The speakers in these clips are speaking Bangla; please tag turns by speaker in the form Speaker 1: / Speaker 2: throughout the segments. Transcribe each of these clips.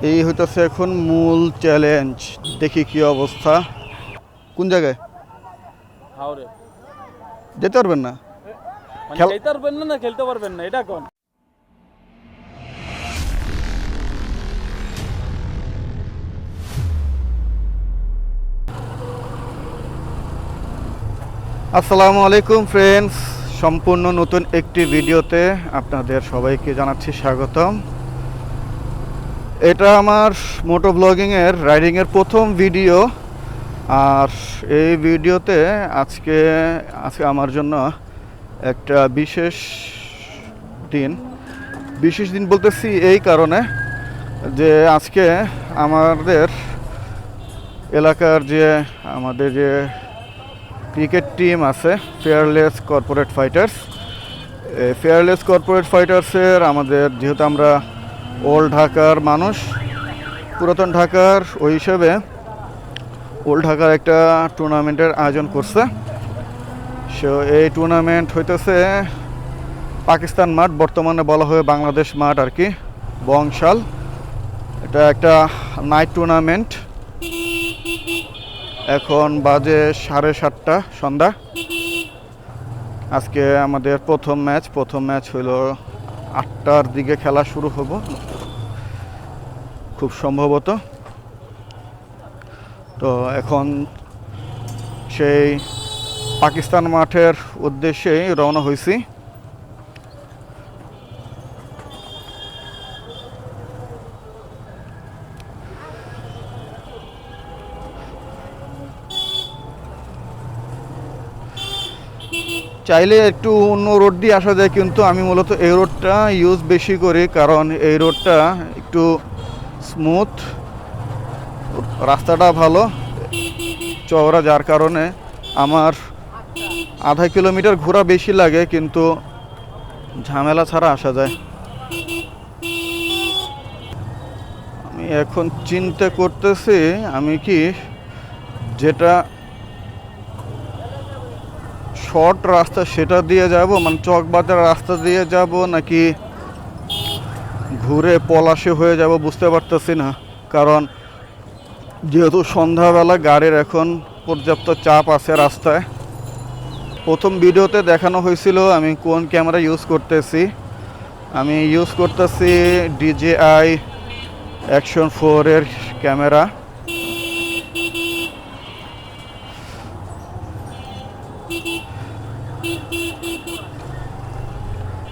Speaker 1: এই হইতেছে এখন মূল চ্যালেঞ্জ। দেখি কি অবস্থা। কোন জায়গায়
Speaker 2: হাওরে
Speaker 1: যেতে পারবেন না?
Speaker 2: মানে
Speaker 1: খেল
Speaker 2: যেতে পারবেন না, না খেলতে পারবেন না, এটা কোন?
Speaker 1: আসসালামু আলাইকুম ফ্রেন্ডস, সম্পূর্ণ নতুন একটি ভিডিওতে আপনাদের সবাইকে জানাচ্ছি স্বাগতম। এটা আমার মোটো ব্লগিংয়ের রাইডিংয়ের প্রথম ভিডিও। আর এই ভিডিওতে আজকে আমার জন্য একটা বিশেষ দিন। বিশেষ দিন বলতেছি এই কারণে যে আজকে আমাদের এলাকার আমাদের যে ক্রিকেট টিম আছে fearless corporate fighters, fearless corporate ফাইটার্সের আমাদের যেহেতু আমরা ওল্ড ঢাকার মানুষ, পুরাতন ঢাকার ওই হিসেবে ওল্ড ঢাকার একটা টুর্নামেন্টের আয়োজন করছে। সো এই টুর্নামেন্ট হইতেছে পাকিস্তান মাঠ, বর্তমানে বলা হয় বাংলাদেশ মাঠ আর কি, বংশাল। এটা একটা নাইট টুর্নামেন্ট। এখন বাজে 7:30 সন্ধ্যা। আজকে আমাদের প্রথম ম্যাচ হলো 8টার দিকে খেলা শুরু হবো খুব সম্ভবত। তো এখন সেই পাকিস্তান মাঠের উদ্দেশ্যেই রওনা হয়েছি। চাইলে একটু অন্য রোড দিয়ে আসা যায়, কিন্তু আমি মূলত এই রোডটা ইউজ বেশি করি, কারণ এই রোডটা একটু স্মুথ, রাস্তাটা ভালো চওড়া, যার কারণে আমার আধা কিলোমিটার ঘোরা বেশি লাগে, কিন্তু ঝামেলা ছাড়া আসা যায়। আমি এখন চিন্তা করতেছি আমি কি যেটা শর্ট রাস্তা সেটা দিয়ে যাব, মানে চকবাজার রাস্তা দিয়ে যাব, নাকি ঘুরে পলাশে হয়ে যাব বুঝতে পারতেছি না। কারণ যেহেতু সন্ধ্যাবেলা গাড়ির এখন পর্যাপ্ত চাপ আছে রাস্তায়। প্রথম ভিডিওতে দেখানো হয়েছিল আমি কোন ক্যামেরা ইউজ করতেছি। আমি ইউজ করতেছি DJI Action 4 এর ক্যামেরা।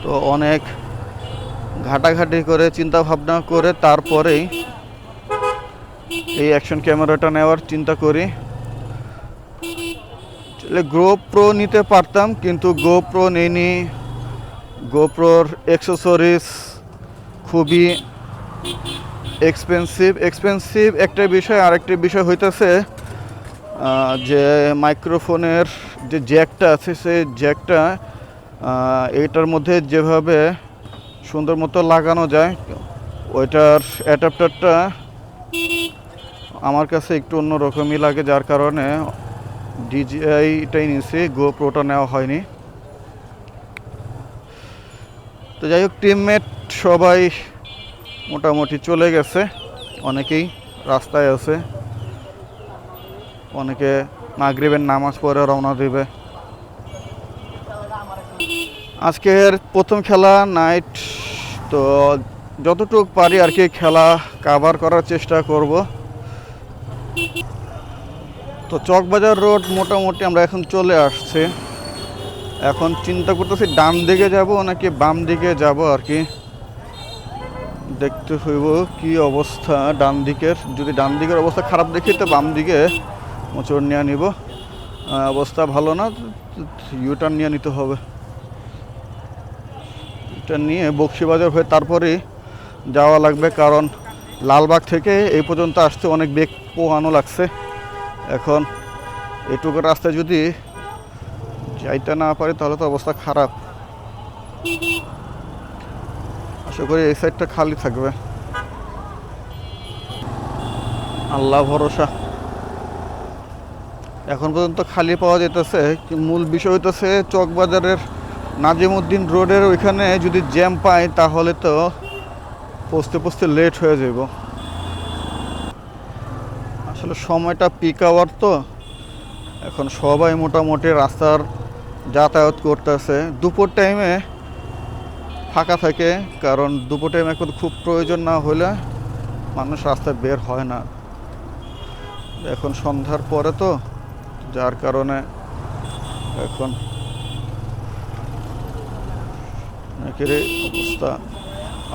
Speaker 1: তো অনেক ঘাটাঘাটি করে চিন্তা ভাবনা করে তারপরেই এই অ্যাকশন ক্যামেরাটা নেওয়ার চিন্তা করি। GoPro নিতে পারতাম, কিন্তু GoPro নেইনি। GoProর অ্যাক্সেসরিজ খুবই এক্সপেন্সিভ একটা বিষয়। আরেকটি বিষয় হইতেছে যে মাইক্রোফোনের যে জ্যাকটা আছে, সেই জ্যাকটা এইটার মধ্যে যেভাবে সুন্দর মতো লাগানো যায়, ওইটার অ্যাডাপ্টারটা আমার কাছে একটু অন্যরকমই লাগে, যার কারণে DJIটাই নিয়েছি, GoProটা নেওয়া হয়নি। তো যাই হোক, টিমমেট সবাই মোটামুটি চলে গেছে, অনেকেই রাস্তায় আছে, অনেকে মাগরিবের নামাজ পড়ে রওনা দেবে। আজকের প্রথম খেলা নাইট, তো যতটুকু পারি আর কি খেলা কাভার করার চেষ্টা করব। তো চকবাজার রোড মোটামুটি আমরা এখন চলে আসছি। এখন চিন্তা করতেছি ডান দিকে যাব নাকি বাম দিকে যাব আর কি, দেখতে হইব কি অবস্থা ডান দিকের। যদি ডান দিকের অবস্থা খারাপ দেখি তো বাম দিকে মোচড় নিয়ে নিব, অবস্থা ভালো না ইউটার্ন নিয়ে নিতে হবে। এটা নিয়ে বক্সিবাজার হয়ে তারপরেই যাওয়া লাগবে, কারণ লালবাগ থেকে এই পর্যন্ত আসতে অনেক বেগ পোহানো লাগছে। এখন এটুকু রাস্তায় যদি যাইতে না পারি তাহলে তো অবস্থা খারাপ। আশা করি এই সাইডটা খালি থাকবে, আল্লাহ ভরসা। এখন পর্যন্ত খালি পাওয়া যেতেছে। মূল বিষয় হইতেছে চকবাজারের নাজিমউদ্দিন রোডের ওইখানে যদি জ্যাম পাই তাহলে তো পৌঁছতে লেট হয়ে যাব। আসলে সময়টা পিক আওয়ার তো, এখন সবাই মোটামুটি রাস্তার যাতায়াত করতেছে। দুপুর টাইমে ফাঁকা থাকে, কারণ দুপুর টাইমে এখন খুব প্রয়োজন না হলে মানুষ রাস্তায় বের হয় না। এখন সন্ধ্যার পরে তো, যার কারণে এখন অনেকেরই অবস্থা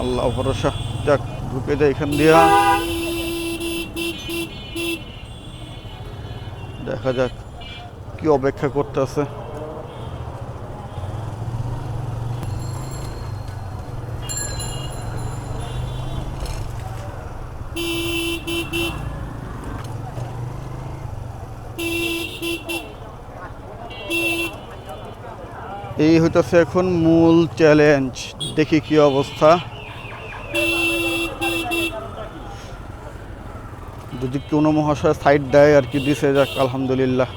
Speaker 1: আল্লাহ ভরসা। যাক, ঢুকে যায় এখান দিয়া, দেখা যাক কি অপেক্ষা করতেছে। এই হইতেছে এখন মূল চ্যালেঞ্জ, দেখি কি অবস্থা। যদি কোনো মহাশয় সাইড দেয় আর কি, দিছে, যাক আলহামদুলিল্লাহ।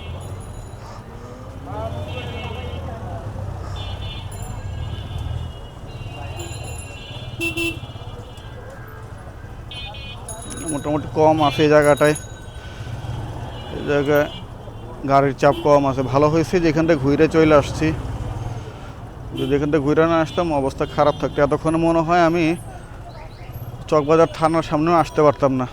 Speaker 1: মোটামুটি কম আছে এই জায়গাটায়, এই জায়গায় গাড়ির চাপ কম আছে। ভালো হয়েছে যে এখান থেকে ঘুরে চলে আসছি। যদি এখান থেকে ঘুরে না আসতাম অবস্থা খারাপ থাকতো। এতক্ষণে মনে হয় আমি চকবাজার থানার সামনেও আসতে পারতাম না।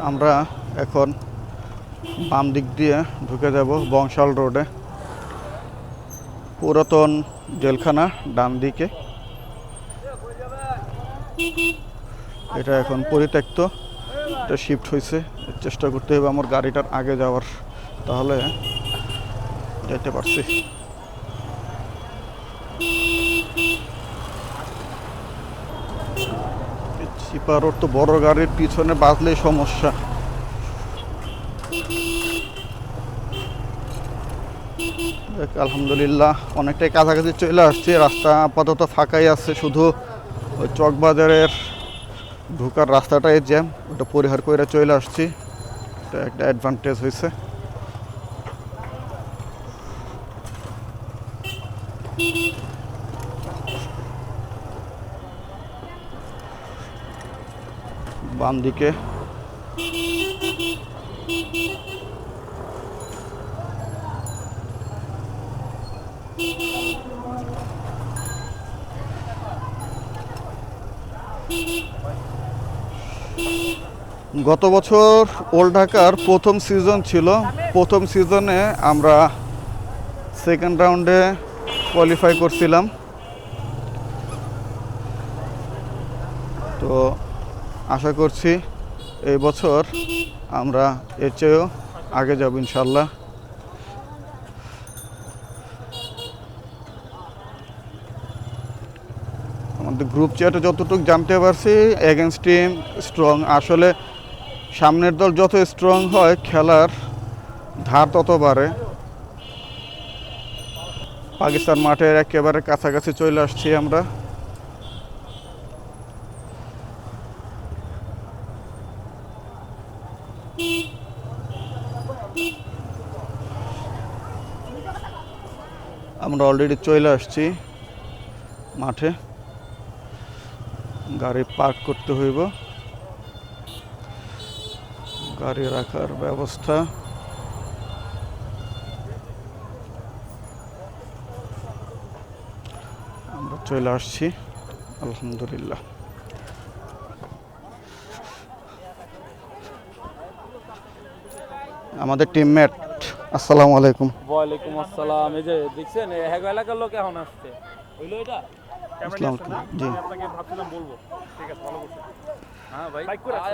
Speaker 1: আমরা এখন বাম দিক দিয়ে ঢুকে যাব বংশাল রোডে। পুরাতন জেলখানা ডান দিকে, এটা এখন পরিত্যক্ত, এটা শিফট হয়েছে। চেষ্টা করতে হবে আমার গাড়িটার আগে যাওয়ার, তাহলে যেতে পারছি। চিপা রোড তো, বড় গাড়ির পিছনে বাজলেই সমস্যা। আলহামদুলিল্লাহ অনেকটাই কাছাকাছি চলে আসছে। রাস্তা আপাতত ফাঁকাই আছে, শুধু ওই চকবাজারের ঢোকার রাস্তাটাই জ্যাম, ওটা পরিহার করে চলে আসছি। এটা একটা অ্যাডভান্টেজ হয়েছে। বাম দিকে গত বছর ওল্ড ঢাকার প্রথম সিজন ছিল। প্রথম সিজনে আমরা সেকেন্ড রাউন্ডে কোয়ালিফাই করছিলাম। তো আশা করছি এই বছর আমরা এর চেয়েও আগে যাব ইনশাল্লাহ। আমাদের গ্রুপ চ্যাটে যতটুকু জানতে পারছি, এগেনস্ট টিম স্ট্রং। আসলে সামনের দল যত স্ট্রং হয় খেলার ধার তত বাড়ে। পাকিস্তান মাঠের একেবারে কাছাকাছি চলে আসছি আমরা। আমরা অলরেডি চলে আসছি মাঠে। গাড়ি পার্ক করতে হইব, গাড়ি রাখার ব্যবস্থা। আমরা চলে আসছি আলহামদুলিল্লাহ। আমাদের টিমমেট, আসসালামু আলাইকুম।
Speaker 2: ওয়ালাইকুম আসসালাম। এই যে দেখছেন এক এলাকার লোক এখন আসছে, হইলো এটা
Speaker 1: আসসালামু আলাইকুম। জি,
Speaker 2: আপনাকে ভাবছিলাম বলবো। ঠিক আছে, ভালো করছেন। হ্যাঁ ভাই,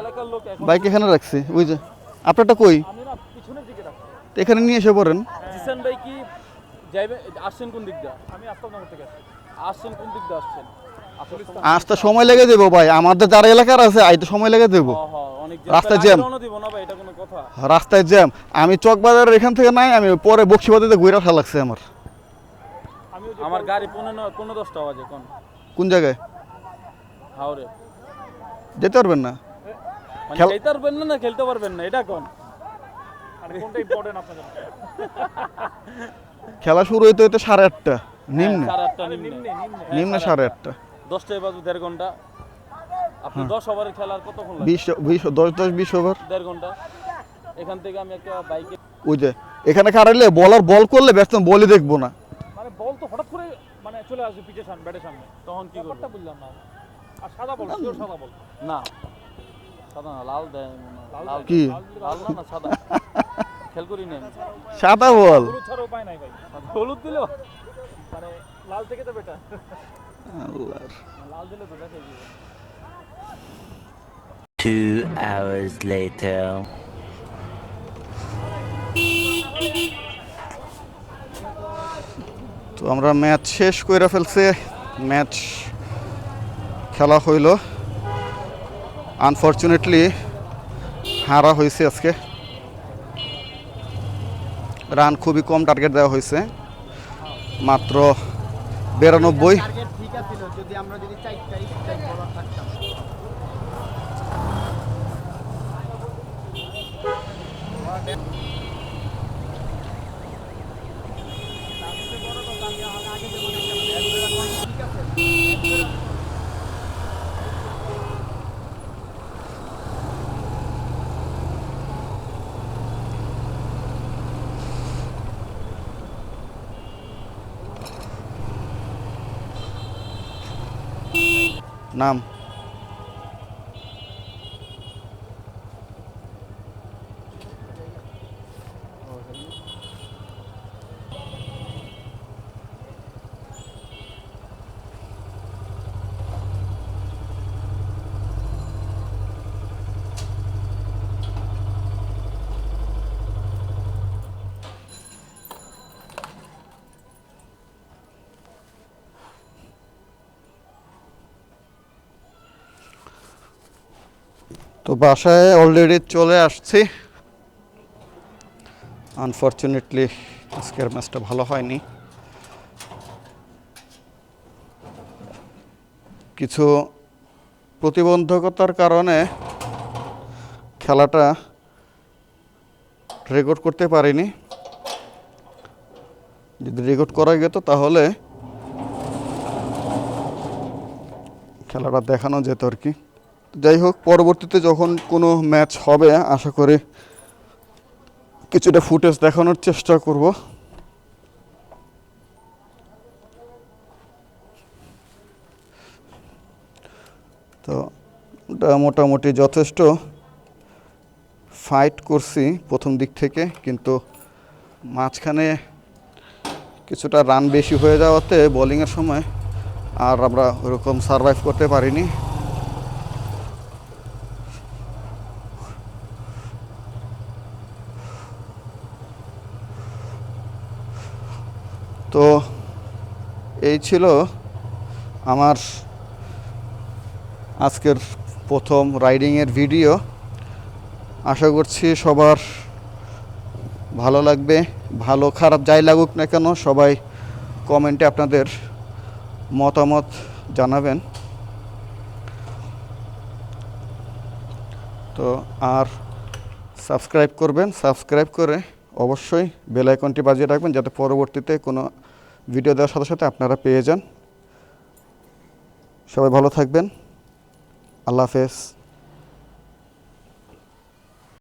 Speaker 2: এলাকার লোক এখন
Speaker 1: বাইক এখানে রাখছি। ওই যে আপনারটা কই?
Speaker 2: আমি না পিছনের দিকে রাখছি।
Speaker 1: তো এখানে নিয়ে এসে পড়েন।
Speaker 2: জিসান ভাই কি যাইবে? আসছেন কোন দিক দিয়ে? আমি আস্তাবনগর থেকে আসছি। আসছেন কোন দিক দিয়ে আসছেন?
Speaker 1: আসতে সময় লেগে দেবো ভাই, আমাদের যারা এলাকার আছে আইতে সময় লেগে দেবো।
Speaker 2: অনেক
Speaker 1: রাস্তায় জ্যাম।
Speaker 2: দিব না ভাই, এটা কোনো কথা?
Speaker 1: রাস্তায় জ্যাম। আমি চকবাজারের এখান থেকে নাই, আমি পরে বক্সিবাদিতে ঘুরে আসা লাগছে আমার।
Speaker 2: আমার গাড়ি 15-10টা বাজে।
Speaker 1: কোন জায়গায়
Speaker 2: হাওড়ে
Speaker 1: যেতে পারবেন না?
Speaker 2: মানে খেলতে পারবেন না, না খেলতে পারবেন না, এটা কোন? মানে কোনটা ইম্পর্টেন্ট আপনার জন্য?
Speaker 1: খেলা শুরু হইতে হইতে 8:30 নিম্নে,
Speaker 2: 8:30 নিম্নে
Speaker 1: নিম্নে 8:30।
Speaker 2: 10টায় বাজে 1.5 ঘন্টা। আপনি 10 ওভারের খেলার কতক্ষণ লাগে?
Speaker 1: 10 ওভার
Speaker 2: 1.5 ঘন্টা। এখান থেকে আমি একটা বাইকে,
Speaker 1: ওই যে এখানে খারাইলে বলার বল করলে ব্যাটসম্যান বলই দেখবো না।
Speaker 2: মানে বল তো হঠাৎ করে মানে চলে আসবে পিঠের সামনে, ব্যাটের সামনে, তখন কি করব? বললাম না। আর সাদা বল, পিওর সাদা বল না, সাদা না, লাল দেয় মনে হয়। লাল
Speaker 1: কি?
Speaker 2: লাল না, না সাদা। খেল করি না আমি।
Speaker 1: সাদা বল।
Speaker 2: হলুদ ছাড়া উপায় নাই ভাই। হলুদ দিলেও মানে লাল থেকে তো বেটার।
Speaker 1: আল্লাহর।
Speaker 2: লাল দিলে তো দেখাই যাবে।
Speaker 3: 2 hours later.
Speaker 1: তো আমরা ম্যাচ শেষ করে ফেলছে, ম্যাচ খেলা হইল, আনফরচুনেটলি হারা হয়েছে আজকে। রান খুবই কম টার্গেট দেওয়া হয়েছে, মাত্র 92।
Speaker 4: টার্গেট ঠিক আছিল যদি আমরা যদি 4টাই বলার থাকতাম।
Speaker 1: নাম তো বাসায় অলরেডি চলে আসছি। আনফরচুনেটলি আজকের ম্যাচটা ভালো হয়নি, কিছু প্রতিবন্ধকতার কারণে খেলাটা রেকর্ড করতে পারিনি। যদি রেকর্ড করা যেত তাহলে খেলাটা দেখানো যেত আর কি। যাই হোক, পরবর্তীতে যখন কোনো ম্যাচ হবে আশা করি কিছুটা ফুটেজ দেখানোর চেষ্টা করব। তো ওটা মোটামুটি যথেষ্ট ফাইট করছি প্রথম দিক থেকে, কিন্তু মাঝখানে কিছুটা রান বেশি হয়ে যাওয়াতে বোলিংয়ের সময় আর আমরা ওরকম সারভাইভ করতে পারিনি। তো এই ছিল আমার আজকের প্রথম রাইডিংয়ের ভিডিও। আশা করছি সবার ভালো লাগবে। ভালো খারাপ যাই লাগুক না কেন, সবাই কমেন্টে আপনাদের মতামত জানাবেন। তো আর সাবস্ক্রাইব করবেন, সাবস্ক্রাইব করে অবশ্যই বেল আইকনটি বাজিয়ে রাখবেন যাতে পরবর্তীতে কোনো ভিডিও দেওয়ার সাথে সাথে আপনারা পেয়ে যান। সবাই ভালো থাকবেন। আল্লাহ হাফেজ।